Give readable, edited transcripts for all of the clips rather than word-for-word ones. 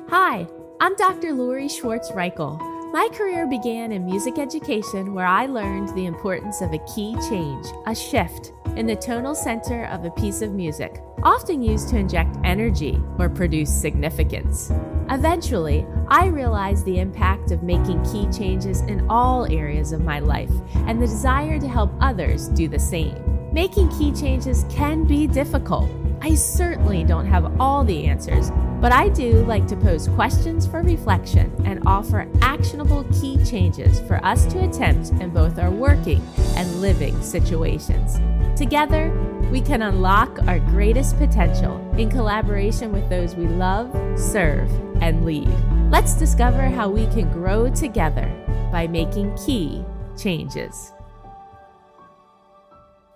Hi, I'm Dr. Lori Schwartz-Reichel. My career began in music education where I learned the importance of a key change, a shift, in the tonal center of a piece of music, often used to inject energy or produce significance. Eventually, I realized the impact of making key changes in all areas of my life and the desire to help others do the same. Making key changes can be difficult. I certainly don't have all the answers, but I do like to pose questions for reflection and offer actionable key changes for us to attempt in both our working and living situations. Together, we can unlock our greatest potential in collaboration with those we love, serve, and lead. Let's discover how we can grow together by making key changes.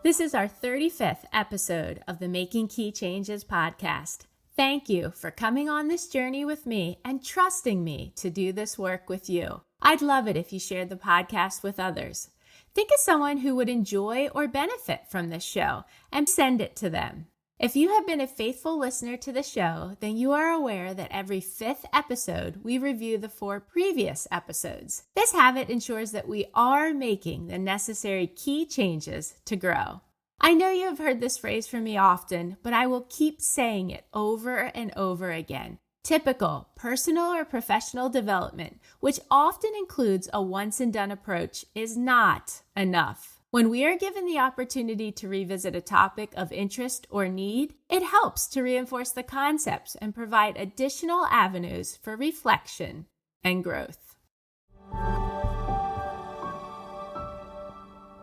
This is our 35th episode of the Making Key Changes podcast. Thank you for coming on this journey with me and trusting me to do this work with you. I'd love it if you shared the podcast with others. Think of someone who would enjoy or benefit from this show and send it to them. If you have been a faithful listener to the show, then you are aware that every 5th episode, we review the 4 previous episodes. This habit ensures that we are making the necessary key changes to grow. I know you have heard this phrase from me often, but I will keep saying it over and over again. Typical personal or professional development, which often includes a once-and-done approach, is not enough. When we are given the opportunity to revisit a topic of interest or need, it helps to reinforce the concepts and provide additional avenues for reflection and growth.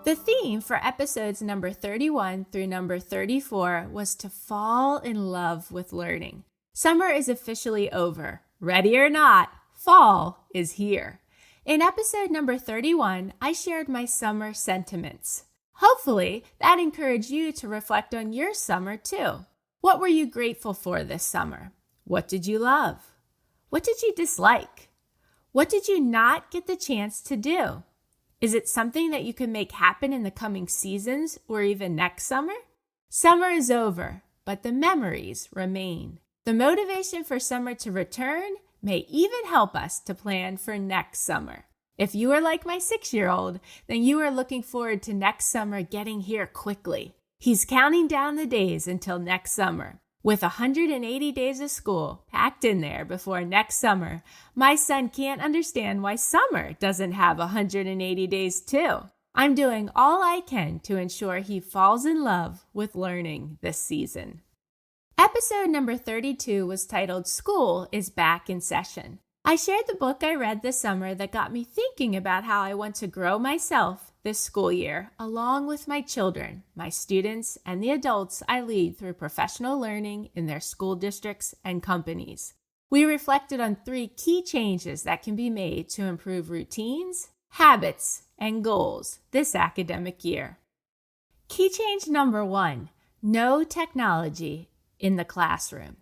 The theme for episodes number 31 through number 34 was to fall in love with learning. Summer is officially over. Ready or not, fall is here. In episode number 31, I shared my summer sentiments. Hopefully, that encouraged you to reflect on your summer too. What were you grateful for this summer? What did you love? What did you dislike? What did you not get the chance to do? Is it something that you can make happen in the coming seasons or even next summer? Summer is over, but the memories remain. The motivation for summer to return may even help us to plan for next summer. If you are like my 6-year-old, then you are looking forward to next summer getting here quickly. He's counting down the days until next summer. With 180 days of school packed in there before next summer, my son can't understand why summer doesn't have 180 days too. I'm doing all I can to ensure he falls in love with learning this season. Episode number 32 was titled School is Back in Session. I shared the book I read this summer that got me thinking about how I want to grow myself this school year, along with my children, my students, and the adults I lead through professional learning in their school districts and companies. We reflected on 3 key changes that can be made to improve routines, habits, and goals this academic year. Key change number 1, no technology in the classroom.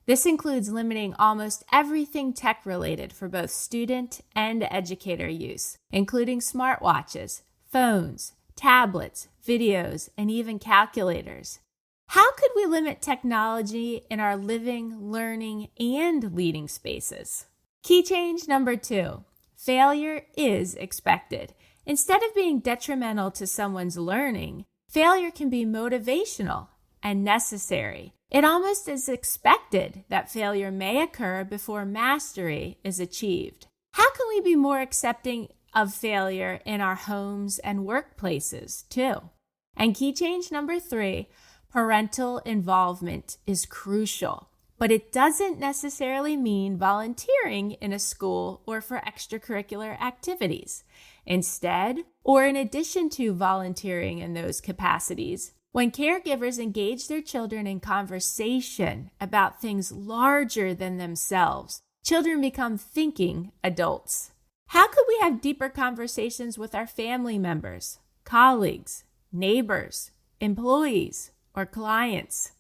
This includes limiting almost everything tech-related for both student and educator use, including smartwatches, phones, tablets, videos, and even calculators. How could we limit technology in our living, learning, and leading spaces? Key change number 2, failure is expected. Instead of being detrimental to someone's learning, failure can be motivational and necessary. It almost is expected that failure may occur before mastery is achieved. How can we be more accepting of failure in our homes and workplaces too? And key change number 3, parental involvement is crucial, but it doesn't necessarily mean volunteering in a school or for extracurricular activities. Instead, or in addition to volunteering in those capacities, when caregivers engage their children in conversation about things larger than themselves, children become thinking adults. How could we have deeper conversations with our family members, colleagues, neighbors, employees, or clients?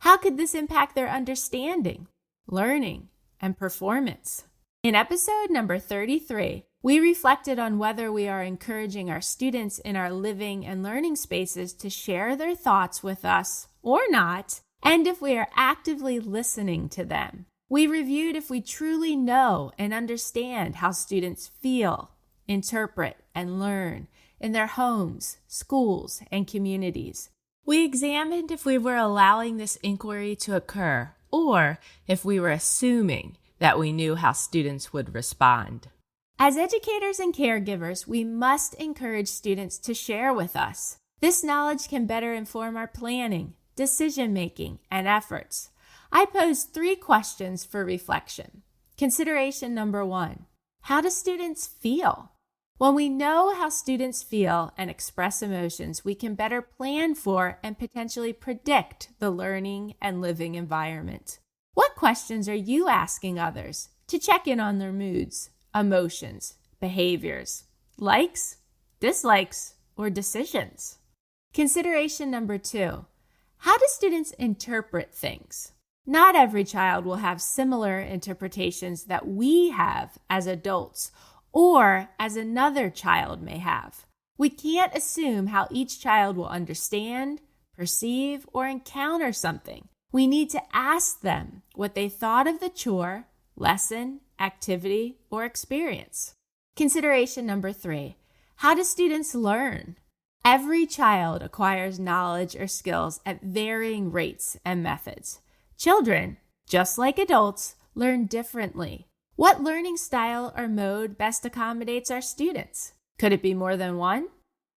How could this impact their understanding, learning, and performance? In episode number 33, we reflected on whether we are encouraging our students in our living and learning spaces to share their thoughts with us or not, and if we are actively listening to them. We reviewed if we truly know and understand how students feel, interpret, and learn in their homes, schools, and communities. We examined if we were allowing this inquiry to occur or if we were assuming that we knew how students would respond. As educators and caregivers, we must encourage students to share with us. This knowledge can better inform our planning, decision-making, and efforts. I posed 3 questions for reflection. Consideration number 1, how do students feel? When we know how students feel and express emotions, we can better plan for and potentially predict the learning and living environment. What questions are you asking others to check in on their moods, emotions, behaviors, likes, dislikes, or decisions? Consideration number 2, how do students interpret things? Not every child will have similar interpretations that we have as adults or as another child may have. We can't assume how each child will understand, perceive, or encounter something. We need to ask them what they thought of the chore, lesson, activity, or experience. Consideration number 3, how do students learn? Every child acquires knowledge or skills at varying rates and methods. Children, just like adults, learn differently. What learning style or mode best accommodates our students? Could it be more than one?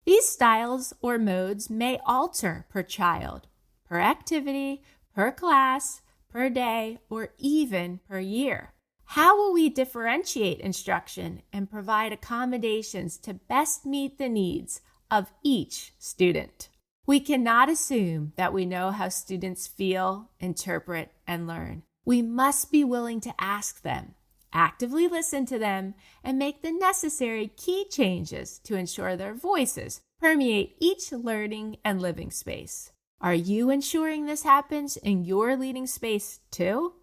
These styles or modes may alter per child, per activity, per class, per day, or even per year. How will we differentiate instruction and provide accommodations to best meet the needs of each student? We cannot assume that we know how students feel, interpret, and learn. We must be willing to ask them, actively listen to them, and make the necessary key changes to ensure their voices permeate each learning and living space. Are you ensuring this happens in your leading space too?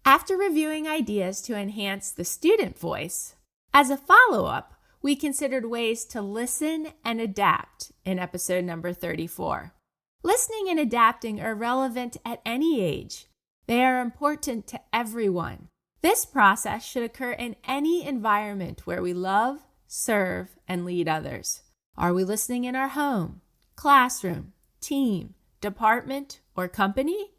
After reviewing ideas to enhance the student voice, as a follow-up, we considered ways to listen and adapt in episode number 34. Listening and adapting are relevant at any age. They are important to everyone. This process should occur in any environment where we love, serve, and lead others. Are we listening in our home, classroom, team, department, or company?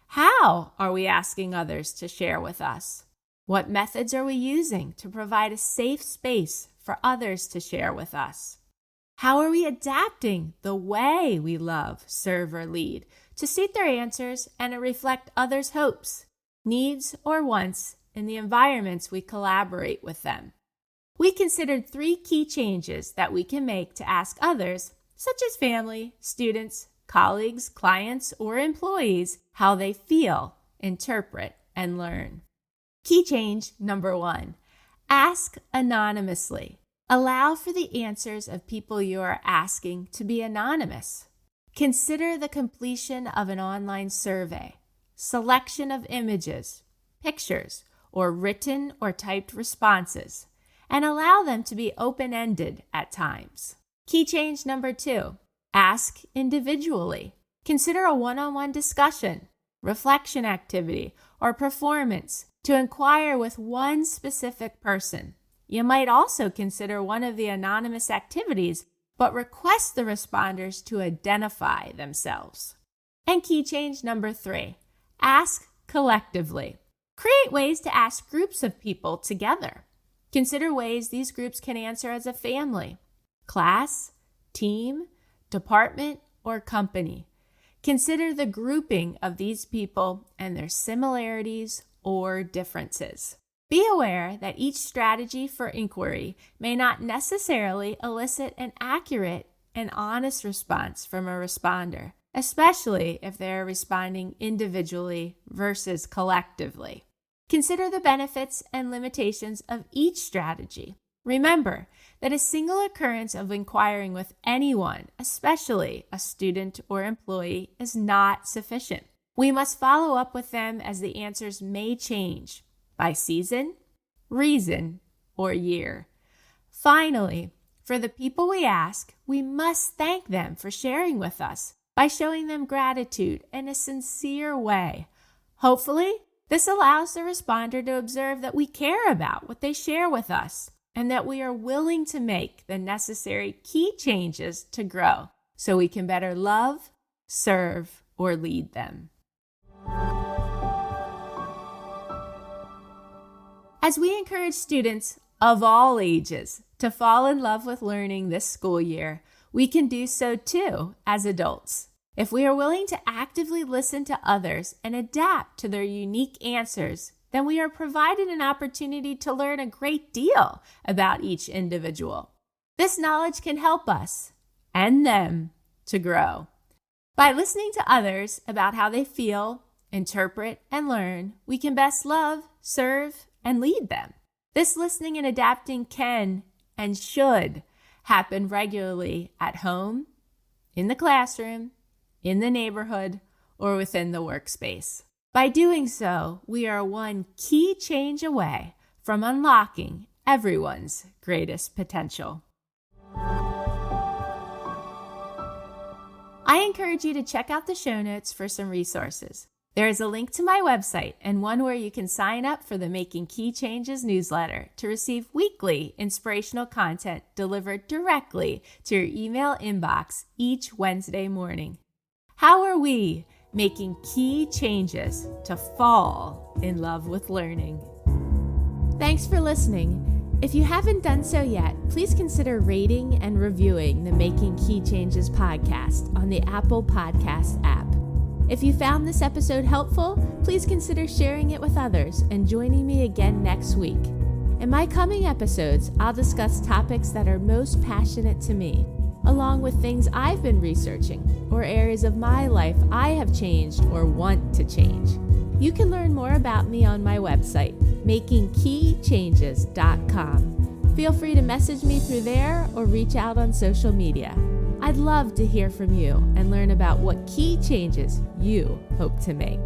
How are we asking others to share with us? What methods are we using to provide a safe space for others to share with us? How are we adapting the way we love, serve, or lead to suit their answers and to reflect others' hopes, needs, or wants in the environments we collaborate with them? We considered 3 key changes that we can make to ask others, such as family, students, colleagues, clients, or employees, how they feel, interpret, and learn. Key change number 1, ask anonymously. Allow for the answers of people you are asking to be anonymous. Consider the completion of an online survey, selection of images, pictures, or written or typed responses, and allow them to be open-ended at times. Key change number 2, ask individually. Consider a one-on-one discussion, reflection activity, or performance to inquire with one specific person. You might also consider one of the anonymous activities, but request the responders to identify themselves. And key change number 3, ask collectively. Create ways to ask groups of people together. Consider ways these groups can answer as a family, class, team, department, or company. Consider the grouping of these people and their similarities or differences. Be aware that each strategy for inquiry may not necessarily elicit an accurate and honest response from a responder, especially if they are responding individually versus collectively. Consider the benefits and limitations of each strategy. Remember that a single occurrence of inquiring with anyone, especially a student or employee, is not sufficient. We must follow up with them as the answers may change by season, reason, or year. Finally, for the people we ask, we must thank them for sharing with us by showing them gratitude in a sincere way. Hopefully, This allows the responder to observe that we care about what they share with us and that we are willing to make the necessary key changes to grow so we can better love, serve, or lead them. As we encourage students of all ages to fall in love with learning this school year, we can do so too as adults. If we are willing to actively listen to others and adapt to their unique answers, then we are provided an opportunity to learn a great deal about each individual. This knowledge can help us and them to grow. By listening to others about how they feel, interpret, and learn, we can best love, serve, and lead them. This listening and adapting can and should happen regularly at home, in the classroom, in the neighborhood, or within the workspace. By doing so, we are one key change away from unlocking everyone's greatest potential. I encourage you to check out the show notes for some resources. There is a link to my website and one where you can sign up for the Making Key Changes newsletter to receive weekly inspirational content delivered directly to your email inbox each Wednesday morning. How are we making key changes to fall in love with learning? Thanks for listening. If you haven't done so yet, please consider rating and reviewing the Making Key Changes podcast on the Apple Podcast app. If you found this episode helpful, please consider sharing it with others and joining me again next week. In my coming episodes, I'll discuss topics that are most passionate to me, along with things I've been researching or areas of my life I have changed or want to change. You can learn more about me on my website, makingkeychanges.com. Feel free to message me through there or reach out on social media. I'd love to hear from you and learn about what key changes you hope to make.